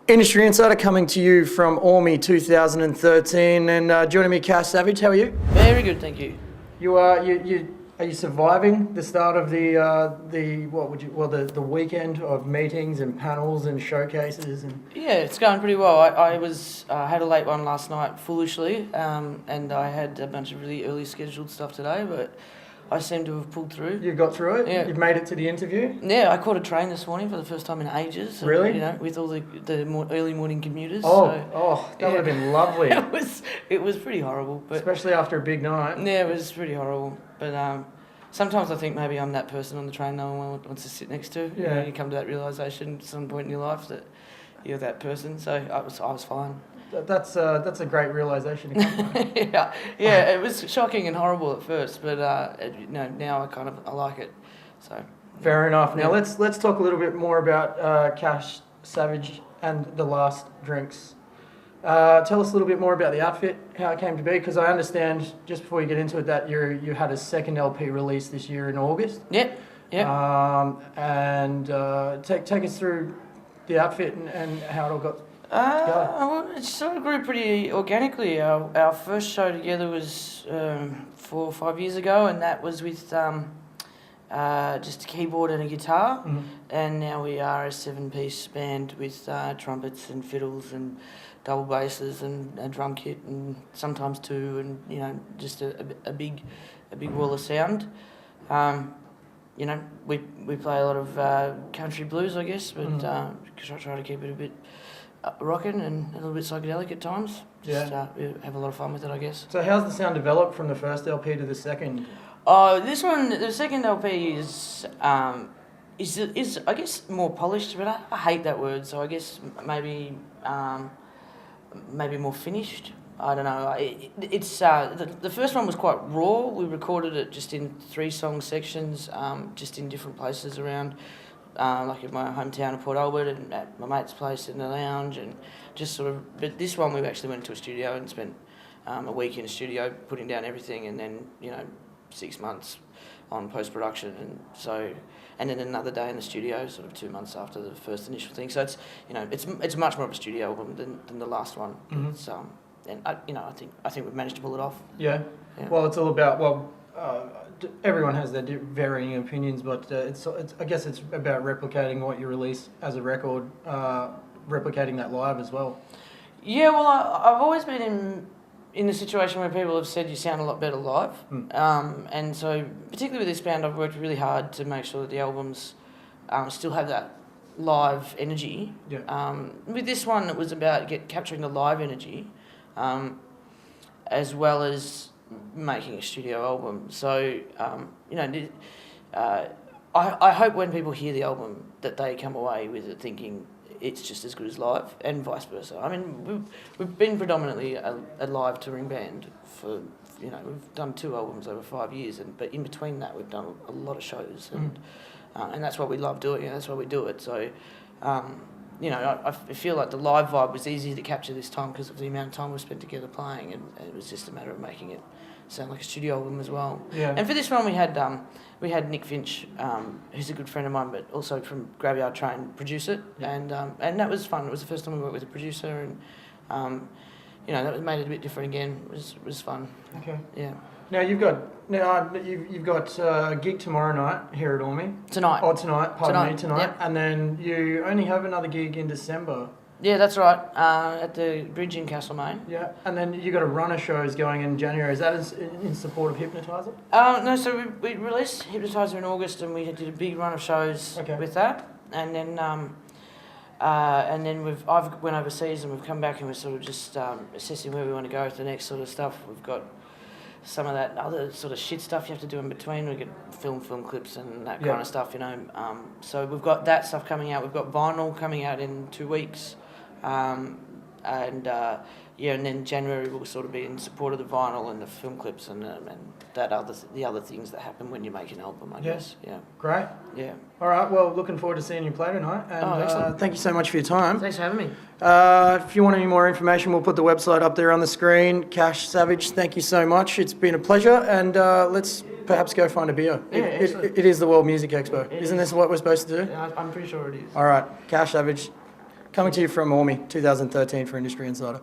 Industry Insider coming to you from AWME 2013, and joining me, Cash Savage. How are you? Very good, thank you. You are you surviving the start of the weekend of meetings and panels and showcases and? Yeah, it's going pretty well. I had a late one last night, foolishly, and I had a bunch of really early scheduled stuff today, but I seem to have pulled through. You got through it? Yeah. You've made it to the interview? Yeah, I caught a train this morning for the first time in ages. Really? You know, with all the early morning commuters. That would have been lovely. It was pretty horrible. But especially after a big night. Yeah, it was pretty horrible. But sometimes I think maybe I'm that person on the train no one wants to sit next to. Yeah. You come to that realisation at some point in your life that you're that person. So I was fine. That's a great realisation to come from. yeah, it was shocking and horrible at first, but now I like it. So fair enough. Now let's talk a little bit more about Cash Savage and the last drinks. Tell us a little bit more about the outfit, how it came to be, because I understand just before you get into it that you had a second LP release this year in August. Yep. And take us through the outfit and how it all got. Well, it sort of grew pretty organically. Our first show together was 4 or 5 years ago, and that was with just a keyboard and a guitar. Mm-hmm. And now we are a 7-piece band with trumpets and fiddles and double basses and a drum kit and sometimes two, and just a big wall of sound. We play a lot of country blues, I guess, but try to keep it a bit rocking and a little bit psychedelic at times. We have a lot of fun with it, I guess. So how's the sound developed from the first LP to the second? This one, the second LP is I guess more polished, but I hate that word. So I guess maybe more finished. I don't know. It's the first one was quite raw. We recorded it just in 3-song sections, just in different places around. Like in my hometown of Port Albert and at my mate's place in the lounge, and just sort of. But this one we actually went to a studio and spent a week in a studio putting down everything, and then 6 months on post production, and then another day in the studio, sort of 2 months after the first initial thing. So it's much more of a studio album than the last one. Mm-hmm. It's and I think we've managed to pull it off. Yeah. Well, it's all about everyone has their varying opinions, but I guess it's about replicating what you release as a record, replicating that live as well. Yeah, well, I've always been in a situation where people have said you sound a lot better live, and so particularly with this band, I've worked really hard to make sure that the albums still have that live energy. Yeah. With this one, it was about capturing the live energy, as well as making a studio album. So, I hope when people hear the album that they come away with it thinking it's just as good as live, and vice versa. I mean, we've been predominantly a live touring band for, we've done 2 albums over 5 years, but in between that we've done a lot of shows, and that's what we love doing, and that's why we do it. So, I feel like the live vibe was easy to capture this time because of the amount of time we spent together playing, and it was just a matter of making it sound like a studio album as well. Yeah. And for this one, we had Nick Finch, who's a good friend of mine, but also from Graveyard Train, produce it, and that was fun. It was the first time we worked with a producer, and that made it a bit different again. It was fun. Okay. Yeah. Now you've got a gig tomorrow night here at AWME. Tonight. Oh, tonight. Pardon me, tonight. Yep. And then you only have another gig in December. Yeah, that's right. At the Bridge in Castlemaine. Yeah, and then you got a run of shows going in January. Is that in support of Hypnotizer? No, so we released Hypnotizer in August, and we did a big run of shows with that, and then I've went overseas and we've come back and we're sort of just assessing where we want to go with the next sort of stuff. We've got some of that other sort of shit stuff you have to do in between. We get film clips and that kind of stuff, So we've got that stuff coming out. We've got vinyl coming out in 2 weeks. And then January will sort of be in support of the vinyl and the film clips and the other things that happen when you make an album, I guess. Yeah. Great. Yeah. All right. Well, looking forward to seeing you play tonight. And excellent. Thank you so much for your time. Thanks for having me. If you want any more information, we'll put the website up there on the screen. Cash Savage, thank you so much. It's been a pleasure, and let's perhaps go find a beer. Yeah, it is the World Music Expo. Isn't this what we're supposed to do? Yeah, I'm pretty sure it is. All right. Cash Savage. Coming to you from AWME 2013 for Industry Insider.